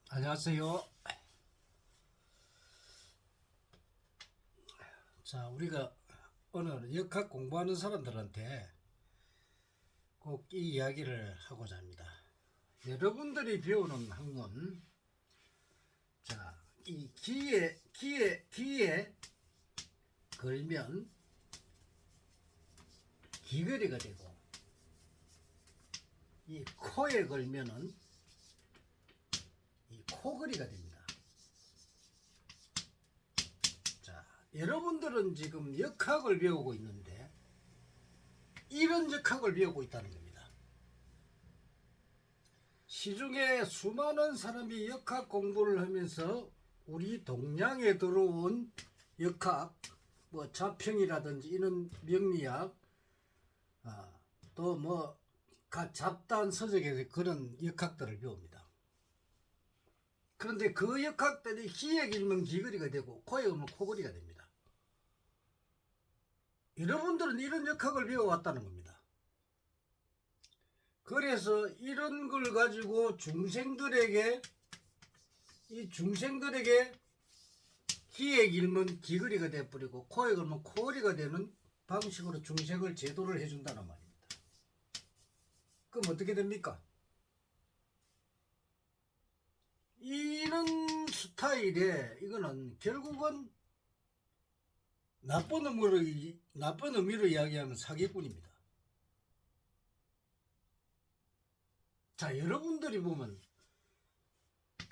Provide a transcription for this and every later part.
안녕하세요. 자, 우리가 오늘 역학 공부하는 사람들한테 꼭 이 이야기를 하고자 합니다. 여러분들이 배우는 학문, 자, 이 귀에 걸면 귀걸이가 되고, 이 코에 걸면은 이 코걸이가 됩니다. 자, 여러분들은 지금 역학을 배우고 있는데 이런 역학을 배우고 있다는 겁니다. 시중에 수많은 사람이 역학 공부를 하면서 우리 동양에 들어온 역학, 뭐 자평이라든지 이런 명리학, 또 뭐 잡다한 서적에서 그런 역학들을 배웁니다. 그런데 그 역학들이 귀에 길면 귀걸이가 되고 코에 오면 코걸이가 됩니다. 여러분들은 이런 역학을 배워왔다는 겁니다. 그래서 이런 걸 가지고 중생들에게 귀에 길면 귀걸이가 되어버리고 코에 걸면 코걸이가 되는 방식으로 중생을 제도를 해준다는 말입니다. 그럼 어떻게 됩니까? 이런 스타일에 이거는 결국은 나쁜 의미로 이야기하면 사기꾼입니다. 자, 여러분들이 보면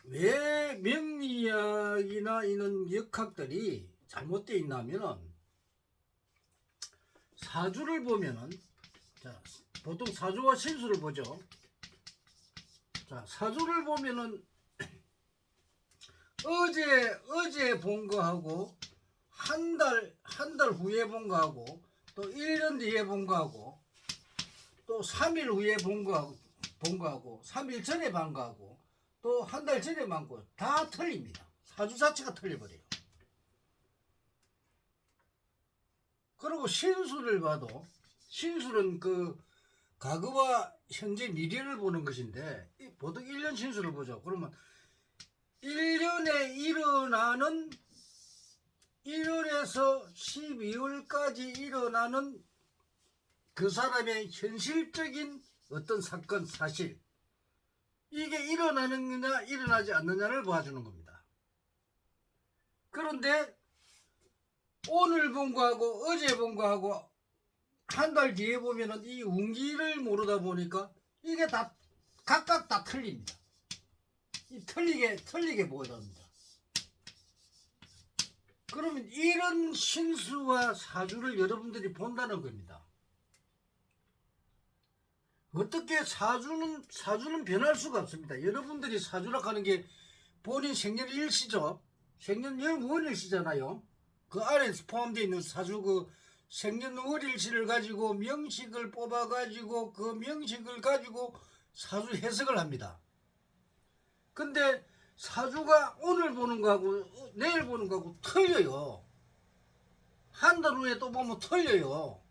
왜 명리학이나 이런 역학들이 잘못되어 있냐면은 사주를 보면은, 자, 보통 사주와 신수를 보죠. 자, 사주를 보면은 어제 본 거하고 한 달 후에 본 거하고 또 1년 뒤에 본 거하고 또 3일 후에 본 거하고 3일 전에 본 거하고 또 한 달 전에 본 거 다 틀립니다. 사주 자체가 틀려버려요. 그리고 신수를 봐도 신수는 그 과거와 현재 미래를 보는 것인데 보통 1년 신수를 보죠. 그러면 1년에 일어나는 1월에서 12월까지 일어나는 그 사람의 현실적인 어떤 사건, 사실, 이게 일어나느냐 일어나지 않느냐를 봐주는 겁니다. 그런데 오늘 본 거하고 어제 본 거하고 한 달 뒤에 보면은 이 운기를 모르다 보니까 이게 다 각각 다 틀립니다. 이 틀리게 보여집니다. 그러면 이런 신수와 사주를 여러분들이 본다는 겁니다. 어떻게 사주는 변할 수가 없습니다. 여러분들이 사주라 하는 게 본인 생년일시죠. 생년월일시잖아요. 그 안에 포함되어 있는 사주 그 생년월일시를 가지고 명식을 뽑아가지고 그 명식을 가지고 사주 해석을 합니다. 근데 사주가 오늘 보는 거하고 내일 보는 거하고 틀려요. 한 달 후에 또 보면 틀려요.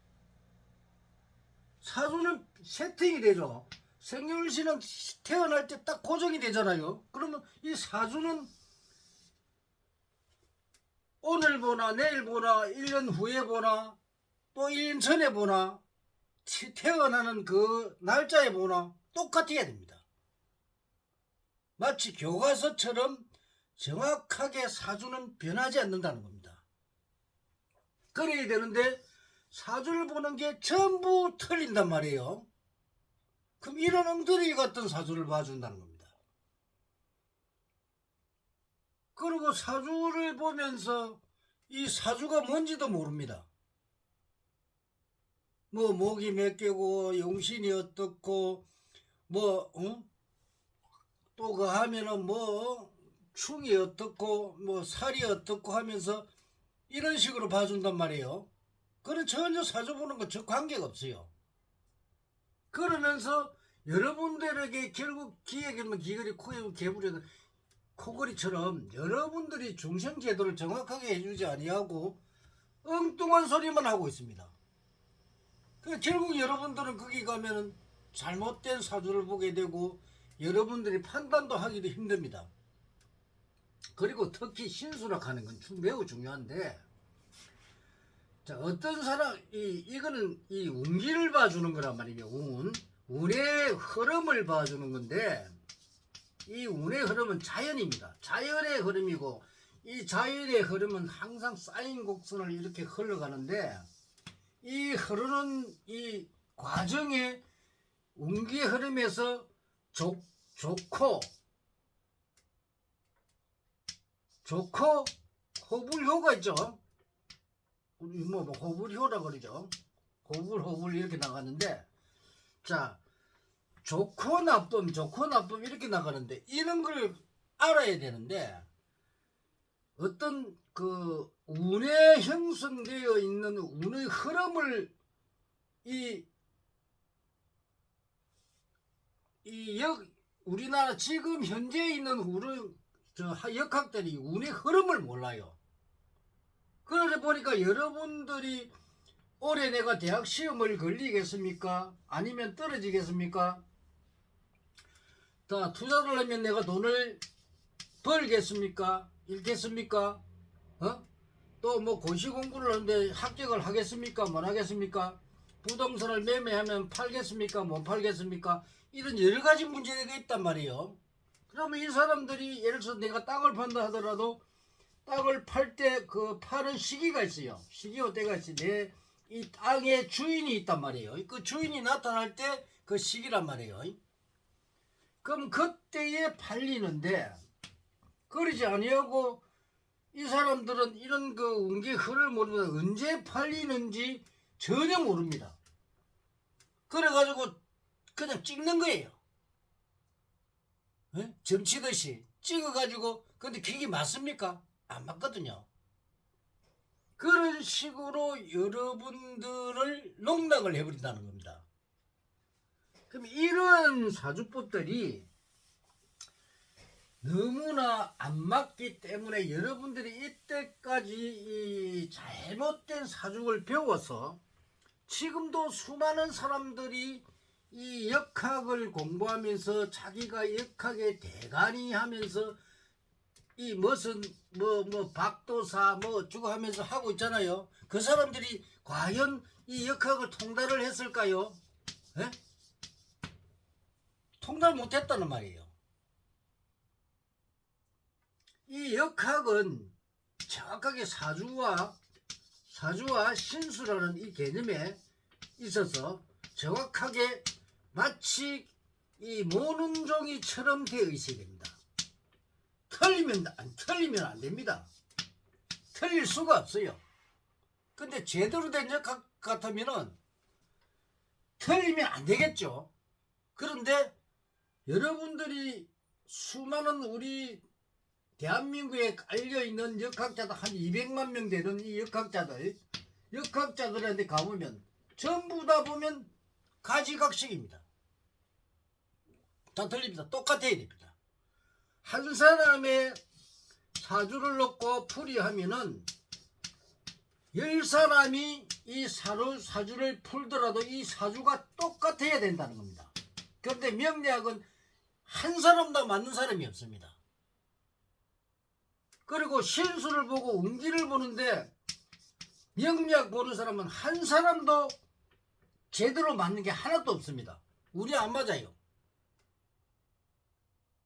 사주는 세팅이 되죠. 생년일시는 태어날 때 딱 고정이 되잖아요. 그러면 이 사주는 오늘 보나 내일 보나 1년 후에 보나 또 1년 전에 보나 태어나는 그 날짜에 보나 똑같아야 됩니다. 마치 교과서처럼 정확하게 사주는 변하지 않는다는 겁니다. 그래야 되는데 사주를 보는 게 전부 틀린단 말이에요. 그럼 이런 엉터리 같은 사주를 봐준다는 겁니다. 그리고 사주를 보면서 이 사주가 뭔지도 모릅니다. 뭐 목이 몇 개고 용신이 어떻고 뭐 또 그 하면은 뭐 충이 어떻고 뭐 살이 어떻고 하면서 이런 식으로 봐준단 말이에요. 그런 전혀 사주 보는 거 저 관계가 없어요. 그러면서 여러분들에게 결국 귀에 길면 귀걸이, 코에 길면 개구리, 코걸이처럼 여러분들이 중생제도를 정확하게 해주지 아니하고 엉뚱한 소리만 하고 있습니다. 그러니까 결국 여러분들은 거기 가면은 잘못된 사주를 보게 되고 여러분들이 판단도 하기도 힘듭니다. 그리고 특히 신수락하는 건 매우 중요한데, 자, 어떤 사람, 이거는 이 운기를 봐주는 거란 말이에요. 운의 흐름을 봐주는 건데, 이 운의 흐름은 자연입니다. 자연의 흐름이고, 이 자연의 흐름은 항상 쌓인 곡선을 이렇게 흘러가는데, 이 흐르는 이 과정에 운기의 흐름에서 좋고 호불호가 있죠. 우리 뭐 호불호라 그러죠. 호불 이렇게 나가는데, 자, 좋고 나쁨 이렇게 나가는데, 이런 걸 알아야 되는데, 어떤 그 운에 형성되어 있는 운의 흐름을 우리나라 지금 현재 있는 역학들이 운의 흐름을 몰라요. 그러다 보니까 여러분들이 올해 내가 대학 시험을 걸리겠습니까? 아니면 떨어지겠습니까? 자, 투자를 하면 내가 돈을 벌겠습니까? 잃겠습니까? 또 뭐 고시 공부를 하는데 합격을 하겠습니까? 못 하겠습니까? 부동산을 매매하면 팔겠습니까? 못 팔겠습니까? 이런 여러 가지 문제가 있단 말이에요. 그러면 이 사람들이 예를 들어서 내가 땅을 판다 하더라도 땅을 팔 때 그 파는 시기가 있어요. 시기와 때가 있어요. 내 이 땅의 주인이 있단 말이에요. 그 주인이 나타날 때 그 시기란 말이에요. 그럼 그때에 팔리는데, 그러지 아니하고 이 사람들은 이런 그 운기 흐를 모르면 언제 팔리는지 전혀 모릅니다. 그래가지고 그냥 찍는 거예요. 점치듯이 찍어가지고, 근데 그게 맞습니까? 안 맞거든요. 그런 식으로 여러분들을 농락을 해버린다는 겁니다. 그럼 이런 사주법들이 너무나 안 맞기 때문에 여러분들이 이때까지 이 잘못된 사주를 배워서 지금도 수많은 사람들이 이 역학을 공부하면서 자기가 역학에 대가리 하면서 이 무슨 박도사 뭐 어쩌고 하면서 하고 있잖아요. 그 사람들이 과연 이 역학을 통달을 했을까요? 에? 통달 못했다는 말이에요. 이 역학은 정확하게 사주와 신수라는 이 개념에 있어서 정확하게 마치 이 모는 종이처럼 되어 있어야 됩니다. 틀리면 안 됩니다. 틀릴 수가 없어요. 근데 제대로 된 역학 같으면은 틀리면 안 되겠죠. 그런데 여러분들이 수많은 우리 대한민국에 깔려있는 역학자들 한 200만 명 되는 이 역학자들한테 가보면 전부 다 보면 가지각색입니다. 다 틀립니다. 똑같아야 됩니다. 한 사람의 사주를 놓고 풀이하면은 10사람이 이 사주를 풀더라도 이 사주가 똑같아야 된다는 겁니다. 그런데 명리학은 한 사람도 맞는 사람이 없습니다. 그리고 신수를 보고 운기를 보는데 명리학 보는 사람은 한 사람도 제대로 맞는 게 하나도 없습니다. 우리 안 맞아요.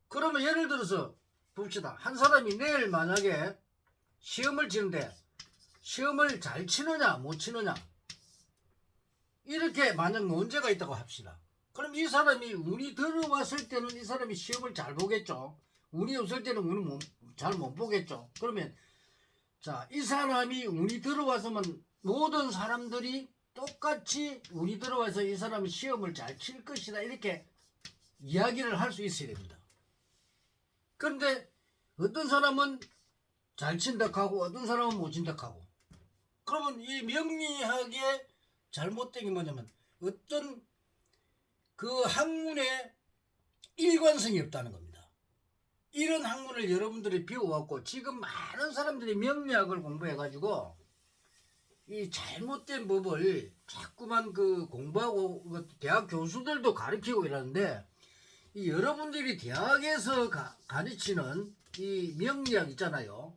그러면 예를 들어서 봅시다. 한 사람이 내일 만약에 시험을 치는데 시험을 잘 치느냐 못 치느냐 이렇게 만약 문제가 있다고 합시다. 그럼 이 사람이 운이 들어왔을 때는 이 사람이 시험을 잘 보겠죠. 운이 없을 때는 운을 잘 못 보겠죠. 그러면 자, 이 사람이 운이 들어와서만 모든 사람들이 똑같이 운이 들어와서 이 사람이 시험을 잘 칠 것이다 이렇게 이야기를 할 수 있어야 됩니다. 그런데 어떤 사람은 잘 친다 하고 어떤 사람은 못 친다 하고, 그러면 이 명리학의 잘못된 게 뭐냐면 어떤 그 학문에 일관성이 없다는 겁니다. 이런 학문을 여러분들이 배워왔고 지금 많은 사람들이 명리학을 공부해가지고 이 잘못된 법을 자꾸만 그 공부하고 대학 교수들도 가르치고 이러는데 이 여러분들이 대학에서 가르치는 이 명리학 있잖아요.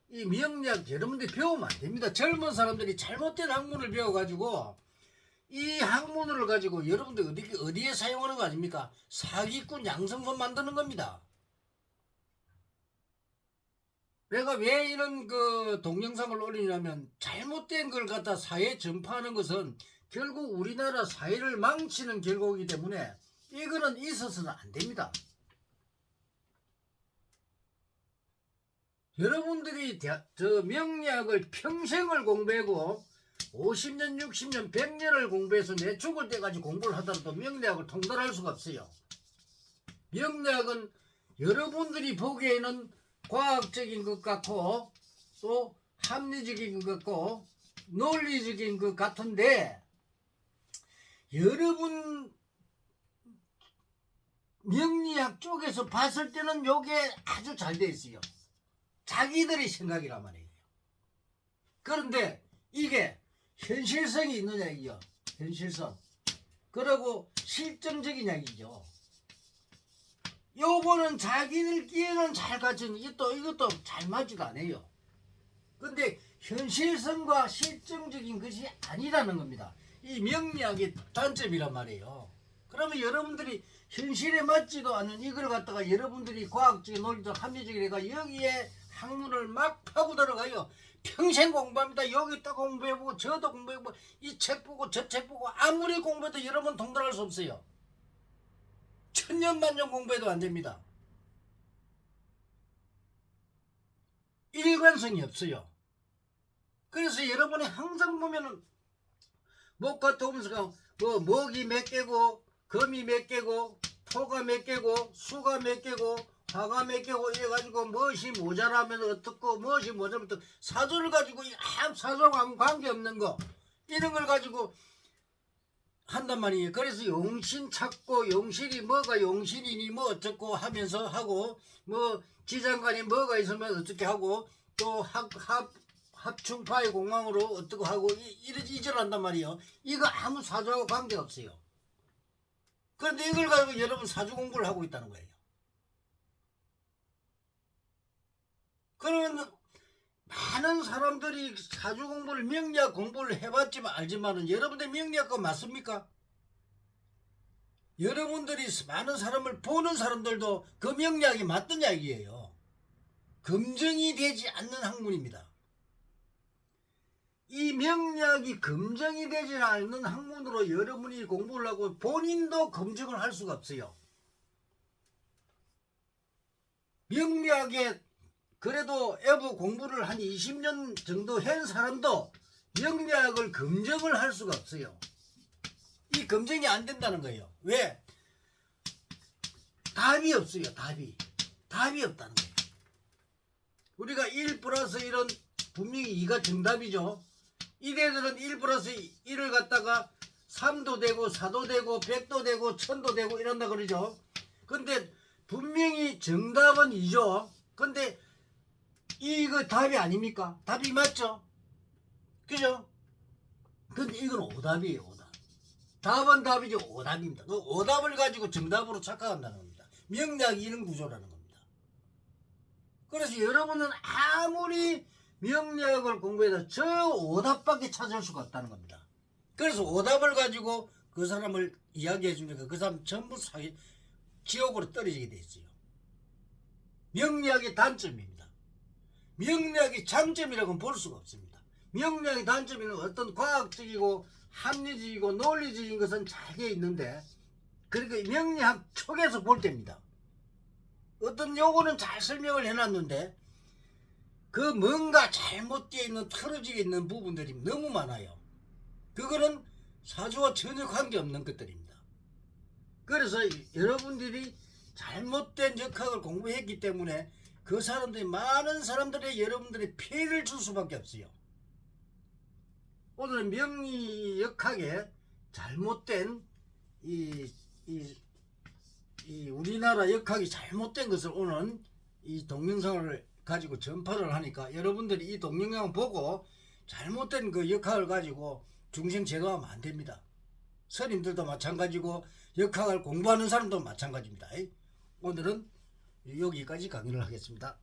이 명리학 여러분들이 배우면 안 됩니다. 젊은 사람들이 잘못된 학문을 배워가지고 이 학문을 가지고 여러분들 어디에 사용하는 거 아닙니까? 사기꾼 양성소 만드는 겁니다. 내가 왜 이런 그 동영상을 올리냐면 잘못된 걸 갖다 사회에 전파하는 것은 결국 우리나라 사회를 망치는 결과이기 때문에 이거는 있어서는 안 됩니다. 여러분들이 저 명리학을 평생을 공부하고 50년, 60년, 100년을 공부해서 내 죽을 때까지 공부를 하더라도 명리학을 통달할 수가 없어요. 명리학은 여러분들이 보기에는 과학적인 것 같고 또 합리적인 것 같고 논리적인 것 같은데 여러분 명리학 쪽에서 봤을 때는 요게 아주 잘 돼 있어요. 자기들의 생각이란 말이에요. 그런데 이게 현실성이 있느냐 이요. 현실성. 그리고 실증적인 이야기죠. 요거는 자기들끼리는 잘 갖춘 이것도 잘 맞지도 않아요. 근데 현실성과 실증적인 것이 아니라는 겁니다. 이 명리학의 단점이란 말이에요. 그러면 여러분들이 현실에 맞지도 않는 이걸 갖다가 여러분들이 과학적인 논리적 합리적이니까 여기에 학문을 막 파고 들어가요. 평생 공부합니다. 여기다 공부해보고 저도 공부해보고 이 책 보고 저 책 보고 아무리 공부해도 여러분 통달할 수 없어요. 천년만년 공부해도 안 됩니다. 일관성이 없어요. 그래서 여러분이 항상 보면은 목 같아 오면서 뭐 먹이 몇 개고 금이 몇 개고 토가 몇 개고 수가 몇 개고 화가 몇 개고 이래가지고 무엇이 모자라면 어떻고 무엇이 모자라면 어떻고 사조를 가지고 사조하고 아무 관계없는 거 이런 걸 가지고 한단 말이에요. 그래서 용신 찾고 용실이 뭐가 용신이니 뭐 어쩌고 하면서 하고 뭐 지장간이 뭐가 있으면 어떻게 하고 또 합충파의 공항으로 어떻게 하고 이절한단 말이에요. 이거 아무 사조하고 관계없어요. 그런데 이걸 가지고 여러분 사주 공부를 하고 있다는 거예요. 그러면 많은 사람들이 사주 공부를 명리학 공부를 해봤지만 알지만은 여러분들 명리학과 맞습니까? 여러분들이 많은 사람을 보는 사람들도 그 명리학이 맞던 이야기예요. 검증이 되지 않는 학문입니다. 이 명리학이 검증이 되지 않는 학문으로 여러분이 공부를 하고 본인도 검증을 할 수가 없어요. 명리학에 그래도 애부 공부를 한 20년 정도 한 사람도 명리학을 검증을 할 수가 없어요. 이 검증이 안 된다는 거예요. 왜? 답이 없어요. 답이 없다는 거예요. 우리가 1 플러스 1은 분명히 2가 정답이죠. 이래들은 1 플러스 1을 갖다가 3도 되고 4도 되고 100도 되고 1000도 되고 이런다 그러죠. 근데 분명히 정답은 2죠. 근데 이거 답이 아닙니까? 답이 맞죠? 그죠? 근데 이건 오답이에요. 오답. 답은 답이죠. 오답입니다. 그 오답을 가지고 정답으로 착각한다는 겁니다. 명리학이 이런 구조라는 겁니다. 그래서 여러분은 아무리 명리학을 공부해도 저 오답밖에 찾을 수가 없다는 겁니다. 그래서 오답을 가지고 그 사람을 이야기해 주니까 그 사람 전부 지옥으로 떨어지게 돼 있어요. 명리학의 단점입니다. 명리학의 장점이라고는 볼 수가 없습니다. 명리학의 단점은 어떤 과학적이고 합리적이고 논리적인 것은 잘 되어 있는데 그러니까 명리학 쪽에서 볼 때입니다. 어떤 요거는 잘 설명을 해놨는데 그 뭔가 잘못되어 있는 틀어지게 있는 부분들이 너무 많아요. 그거는 사주와 전혀 관계없는 것들입니다. 그래서 여러분들이 잘못된 역학을 공부했기 때문에 그 사람들이 많은 사람들의 여러분들이 피해를 줄 수밖에 없어요. 오늘은 명리 역학에 잘못된 이 우리나라 역학이 잘못된 것을 오늘 이 동영상을 가지고 전파를 하니까 여러분들이 이 동영상을 보고 잘못된 그 역학을 가지고 중생 제거하면 안 됩니다. 스님들도 마찬가지고 역학을 공부하는 사람도 마찬가지입니다. 오늘은 여기까지 강의를 하겠습니다.